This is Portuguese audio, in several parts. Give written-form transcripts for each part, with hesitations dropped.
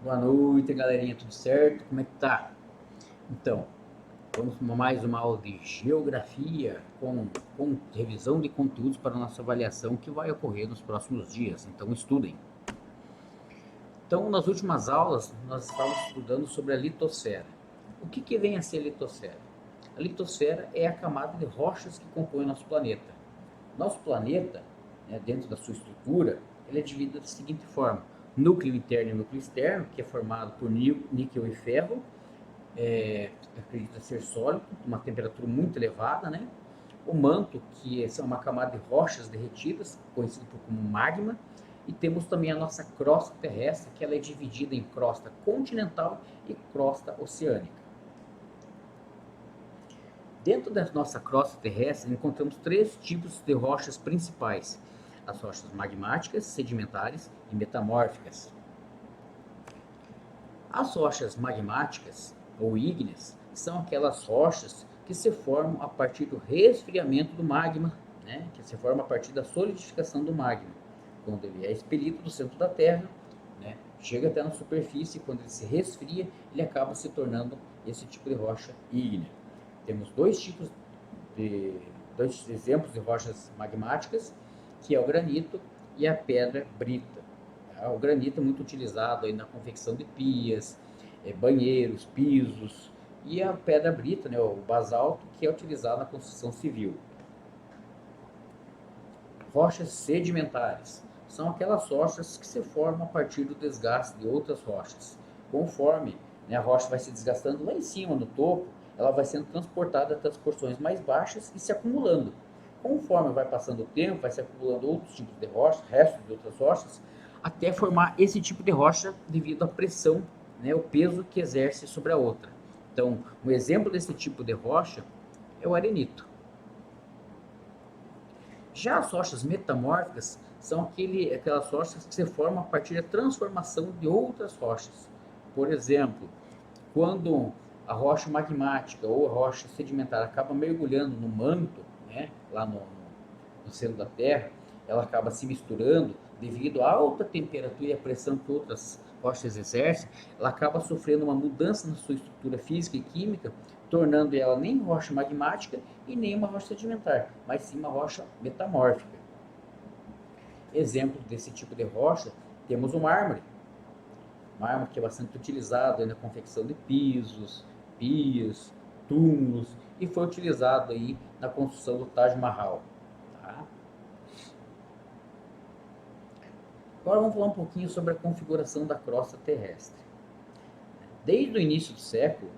Boa noite, galerinha, tudo certo? Como é que tá? Então, vamos para mais uma aula de geografia com revisão de conteúdos para nossa avaliação que vai ocorrer nos próximos dias. Então, estudem. Então, nas últimas aulas, nós estávamos estudando sobre a litosfera. O que vem a ser a litosfera? A litosfera é a camada de rochas que compõe o nosso planeta. Nosso planeta, né, dentro da sua estrutura, ele é dividido da seguinte forma: núcleo interno e núcleo externo, que é formado por níquel e ferro, acredita ser sólido, uma temperatura muito elevada, né? O manto, que é uma camada de rochas derretidas, conhecido como magma, e temos também a nossa crosta terrestre, que ela é dividida em crosta continental e crosta oceânica. Dentro da nossa crosta terrestre, encontramos três tipos de rochas principais: as rochas magmáticas, sedimentares e metamórficas. As rochas magmáticas ou ígneas são aquelas rochas que se formam a partir do resfriamento do magma, né? Que se forma a partir da solidificação do magma. Quando ele é expelido do centro da Terra, né? Chega até na superfície, quando ele se resfria, ele acaba se tornando esse tipo de rocha ígnea. Temos dois exemplos de rochas magmáticas, que é o granito e a pedra brita. O granito é muito utilizado aí na confecção de pias, banheiros, pisos, e a pedra brita, né, o basalto, que é utilizado na construção civil. Rochas sedimentares são aquelas rochas que se formam a partir do desgaste de outras rochas. Conforme, né, a rocha vai se desgastando lá em cima, no topo, ela vai sendo transportada até as porções mais baixas e se acumulando. Conforme vai passando o tempo, vai se acumulando outros tipos de rochas, restos de outras rochas, até formar esse tipo de rocha devido à pressão, né, o peso que exerce sobre a outra. Então, um exemplo desse tipo de rocha é o arenito. Já as rochas metamórficas são aquelas rochas que se formam a partir da transformação de outras rochas. Por exemplo, quando a rocha magmática ou a rocha sedimentar acaba mergulhando no manto, né, lá no centro da Terra, ela acaba se misturando devido à alta temperatura e à pressão que outras rochas exercem, ela acaba sofrendo uma mudança na sua estrutura física e química, tornando ela nem rocha magmática e nem uma rocha sedimentar, mas sim uma rocha metamórfica. Exemplo desse tipo de rocha, temos o mármore. Mármore que é bastante utilizado na confecção de pisos, pias, túmulos, e foi utilizado aí na construção do Taj Mahal. Tá? Agora vamos falar um pouquinho sobre a configuração da crosta terrestre. Desde o início do século,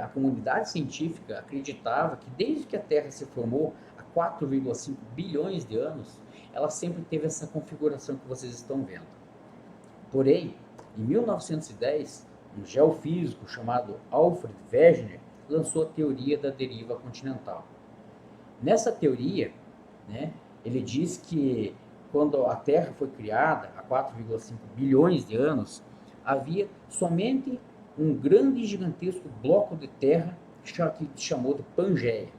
a comunidade científica acreditava que desde que a Terra se formou há 4,5 bilhões de anos, ela sempre teve essa configuração que vocês estão vendo. Porém, em 1910, um geofísico chamado Alfred Wegener lançou a teoria da deriva continental. Nessa teoria, né, ele diz que quando a Terra foi criada, há 4,5 bilhões de anos, havia somente um grande e gigantesco bloco de terra que chamou de Pangeia.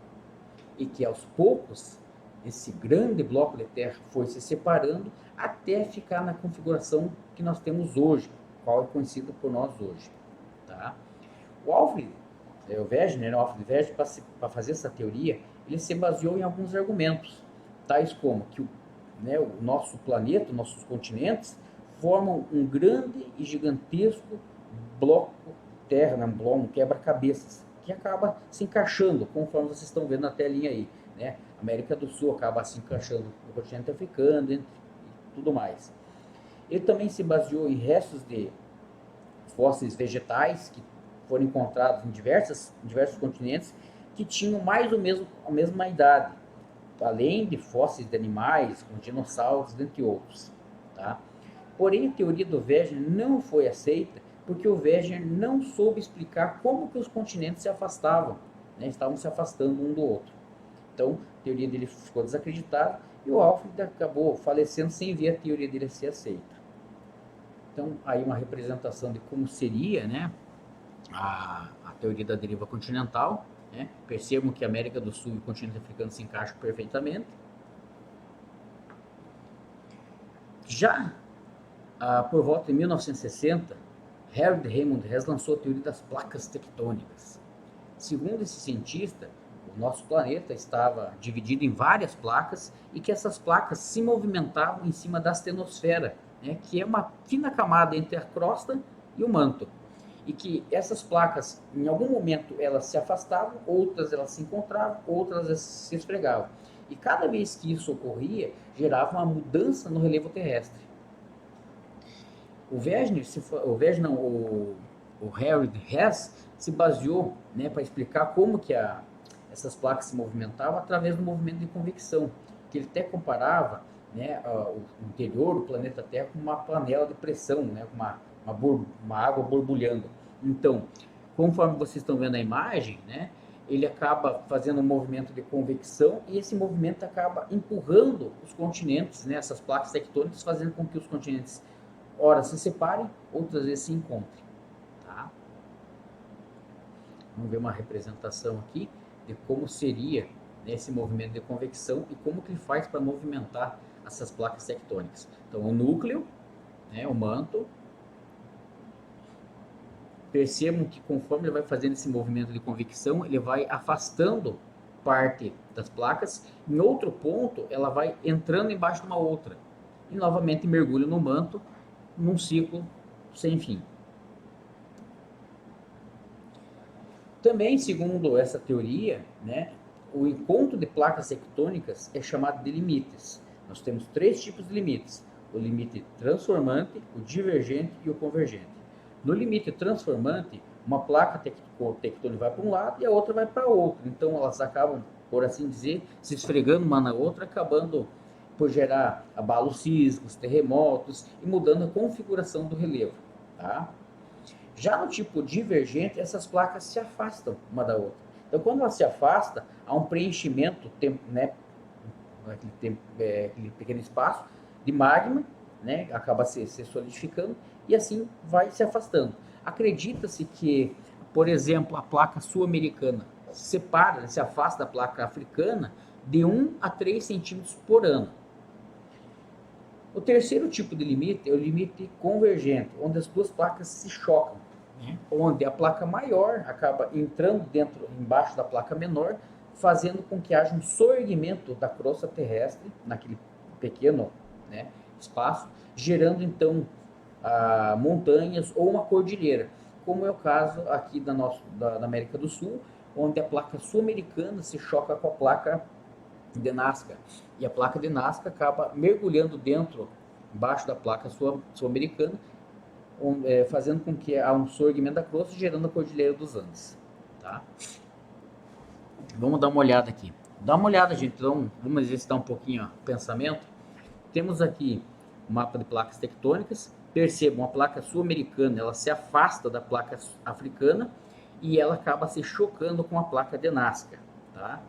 E que aos poucos, esse grande bloco de terra foi se separando até ficar na configuração que nós temos hoje, qual é conhecido por nós hoje. Tá? O Alfred, o Wegener, para fazer essa teoria, ele se baseou em alguns argumentos, tais como que o nosso planeta, nossos continentes, formam um grande e gigantesco bloco de terra, né, um quebra-cabeças, que acaba se encaixando, conforme vocês estão vendo na telinha aí. Né? A América do Sul acaba se encaixando no continente africano e tudo mais. Ele também se baseou em restos de fósseis vegetais que foram encontrados em diversos continentes que tinham mais ou menos a mesma idade, além de fósseis de animais, como dinossauros, dentre outros. Tá? Porém, a teoria do Wegener não foi aceita porque o Wegener não soube explicar como que os continentes se afastavam, né? Estavam se afastando um do outro. Então, a teoria dele ficou desacreditada e o Alfred acabou falecendo sem ver a teoria dele ser aceita. Então, aí uma representação de como seria, né, a teoria da deriva continental. Né? Percebam que a América do Sul e o continente africano se encaixam perfeitamente. Já por volta de 1960, Harold Raymond Hess lançou a teoria das placas tectônicas. Segundo esse cientista, o nosso planeta estava dividido em várias placas e que essas placas se movimentavam em cima da astenosfera, né, que é uma fina camada entre a crosta e o manto. E que essas placas, em algum momento, elas se afastavam, outras elas se encontravam, outras elas se esfregavam. E cada vez que isso ocorria, gerava uma mudança no relevo terrestre. O Wegener, o Harold Hess se baseou, né, para explicar como que essas placas se movimentavam através do movimento de convecção, que ele até comparava, né, o interior do planeta Terra com uma panela de pressão, né, uma água borbulhando. Então, conforme vocês estão vendo a imagem, né, ele acaba fazendo um movimento de convecção e esse movimento acaba empurrando os continentes, né, essas placas tectônicas, fazendo com que os continentes ora se separem, outras vezes se encontrem. Tá? Vamos ver uma representação aqui de como seria, né, esse movimento de convecção e como que ele faz para movimentar essas placas tectônicas. Então, o núcleo, né, o manto. Percebam que conforme ele vai fazendo esse movimento de convecção, ele vai afastando parte das placas. Em outro ponto, ela vai entrando embaixo de uma outra. E novamente mergulha no manto, num ciclo sem fim. Também, segundo essa teoria, né, o encontro de placas tectônicas é chamado de limites. Nós temos 3 tipos de limites: o limite transformante, o divergente e o convergente. No limite transformante, uma placa tectônica vai para um lado e a outra vai para outro. Então elas acabam, por assim dizer, se esfregando uma na outra, acabando por gerar abalos sísmicos, terremotos e mudando a configuração do relevo. Tá? Já no tipo divergente, essas placas se afastam uma da outra. Então, quando ela se afasta, há um preenchimento, né, aquele pequeno espaço de magma, né, acaba se solidificando e assim vai se afastando. Acredita-se que, por exemplo, a placa sul-americana separa, se afasta da placa africana de 1 a 3 centímetros por ano. O terceiro tipo de limite é o limite convergente, onde as duas placas se chocam, onde a placa maior acaba entrando embaixo da placa menor, fazendo com que haja um soerguimento da crosta terrestre naquele pequeno, né, espaço, gerando então montanhas ou uma cordilheira, como é o caso aqui da América do Sul, onde a placa sul-americana se choca com a placa de Nazca, e a placa de Nazca acaba mergulhando embaixo da placa sul-americana, fazendo com que há um soerguimento da crosta, gerando a Cordilheira dos Andes. Tá? Vamos dar uma olhada aqui. Dá uma olhada, gente. Então, vamos exercitar um pouquinho o pensamento. Temos aqui o mapa de placas tectônicas. Percebam, a placa sul-americana ela se afasta da placa africana e ela acaba se chocando com a placa de Nazca. Tá?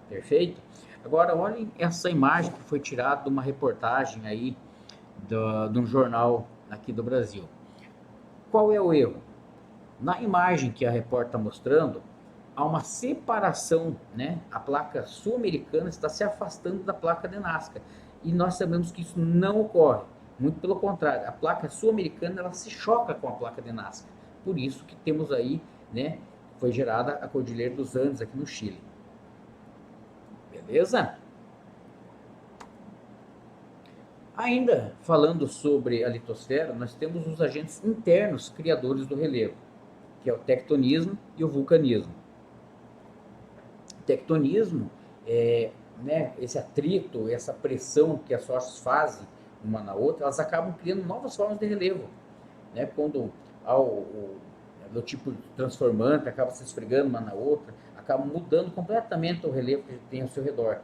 Perfeito? Agora, olhem essa imagem que foi tirada de uma reportagem aí de um jornal aqui do Brasil. Qual é o erro? Na imagem que a repórter está mostrando, há uma separação, né? A placa sul-americana está se afastando da placa de Nazca. E nós sabemos que isso não ocorre. Muito pelo contrário, a placa sul-americana ela se choca com a placa de Nazca. Por isso que temos aí, né? Foi gerada a Cordilheira dos Andes aqui no Chile. Beleza? Ainda falando sobre a litosfera, nós temos os agentes internos criadores do relevo, que é o tectonismo e o vulcanismo. O tectonismo é, né, esse atrito, essa pressão que as rochas fazem uma na outra, elas acabam criando novas formas de relevo. Né? Quando do tipo transformante acaba se esfregando uma na outra, acaba mudando completamente o relevo que tem ao seu redor.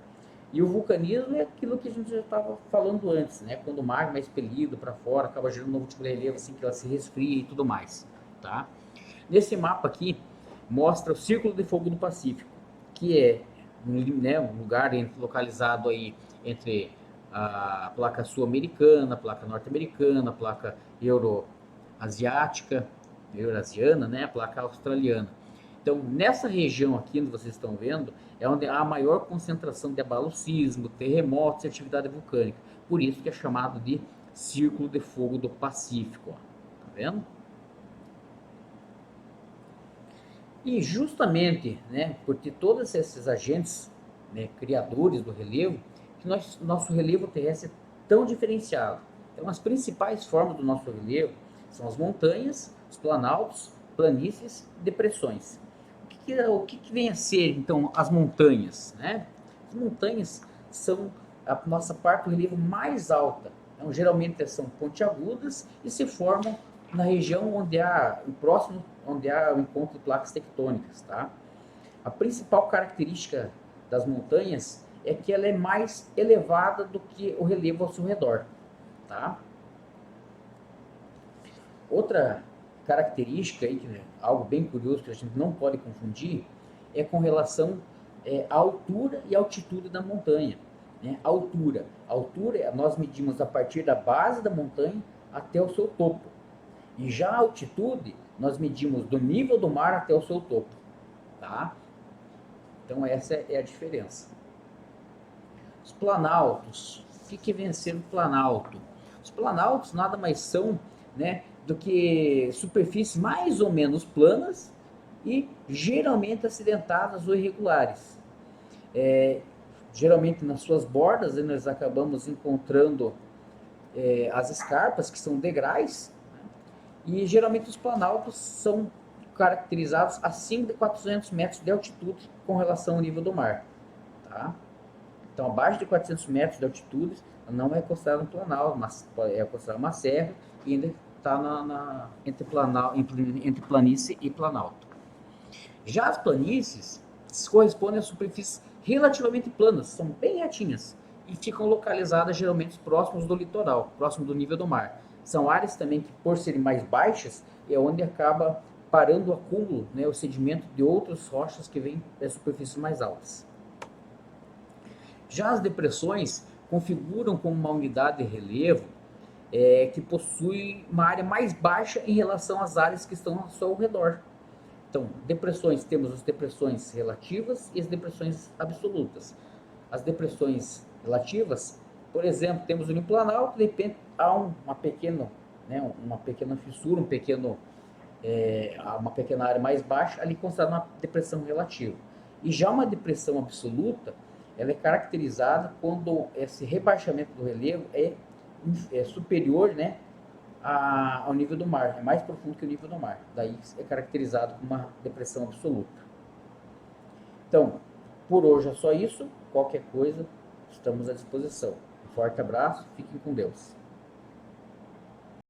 E o vulcanismo é aquilo que a gente já estava falando antes, né? Quando o magma é expelido para fora, acaba gerando um novo tipo de relevo, assim que ela se resfria e tudo mais, tá? Nesse mapa aqui, mostra o Círculo de Fogo do Pacífico, que é, né, um lugar localizado aí entre a placa sul-americana, a placa norte-americana, a placa eurasiana, né, a placa australiana. Então, nessa região aqui, onde vocês estão vendo, é onde há a maior concentração de abalo sísmico, terremotos e atividade vulcânica. Por isso que é chamado de Círculo de Fogo do Pacífico. Ó. Tá vendo? E justamente, né, por ter todos esses agentes, né, criadores do relevo, que nosso relevo terrestre é tão diferenciado. Então, as principais formas do nosso relevo são as montanhas, os planaltos, planícies e depressões. O que vem a ser, então, as montanhas? Né? As montanhas são a nossa parte do relevo mais alta. Então, geralmente são pontiagudas e se formam na região onde há o próximo, onde há o encontro de placas tectônicas, tá? A principal característica das montanhas é que ela é mais elevada do que o relevo ao seu redor, tá? Outra característica aí, que é algo bem curioso que a gente não pode confundir, é com relação à altura e altitude da montanha. Né? Altura nós medimos a partir da base da montanha até o seu topo. E já a altitude nós medimos do nível do mar até o seu topo. Tá? Então essa é a diferença. Os planaltos. O que vem a ser um planalto? Os planaltos nada mais são, né, do que superfícies mais ou menos planas e geralmente acidentadas ou irregulares. Geralmente nas suas bordas nós acabamos encontrando as escarpas, que são degraus, né, e geralmente os planaltos são caracterizados acima de 400 metros de altitude com relação ao nível do mar. Tá? Então, abaixo de 400 metros de altitude não é considerado um planalto, mas é considerado uma serra e ainda está entre planície e planalto. Já as planícies correspondem a superfícies relativamente planas, são bem retinhas e ficam localizadas geralmente próximos do litoral, próximo do nível do mar. São áreas também que, por serem mais baixas, é onde acaba parando o acúmulo, né, o sedimento de outras rochas que vêm das superfícies mais altas. Já as depressões configuram como uma unidade de relevo que possui uma área mais baixa em relação às áreas que estão ao seu redor. Então, depressões, temos as depressões relativas e as depressões absolutas. As depressões relativas, por exemplo, temos o Planalto, de repente há uma pequena fissura, uma pequena área mais baixa, ali considerada uma depressão relativa. E já uma depressão absoluta, ela é caracterizada quando esse rebaixamento do relevo é superior, né, ao nível do mar, é mais profundo que o nível do mar. Daí é caracterizado como uma depressão absoluta. Então, por hoje é só isso. Qualquer coisa, estamos à disposição. Um forte abraço, fiquem com Deus.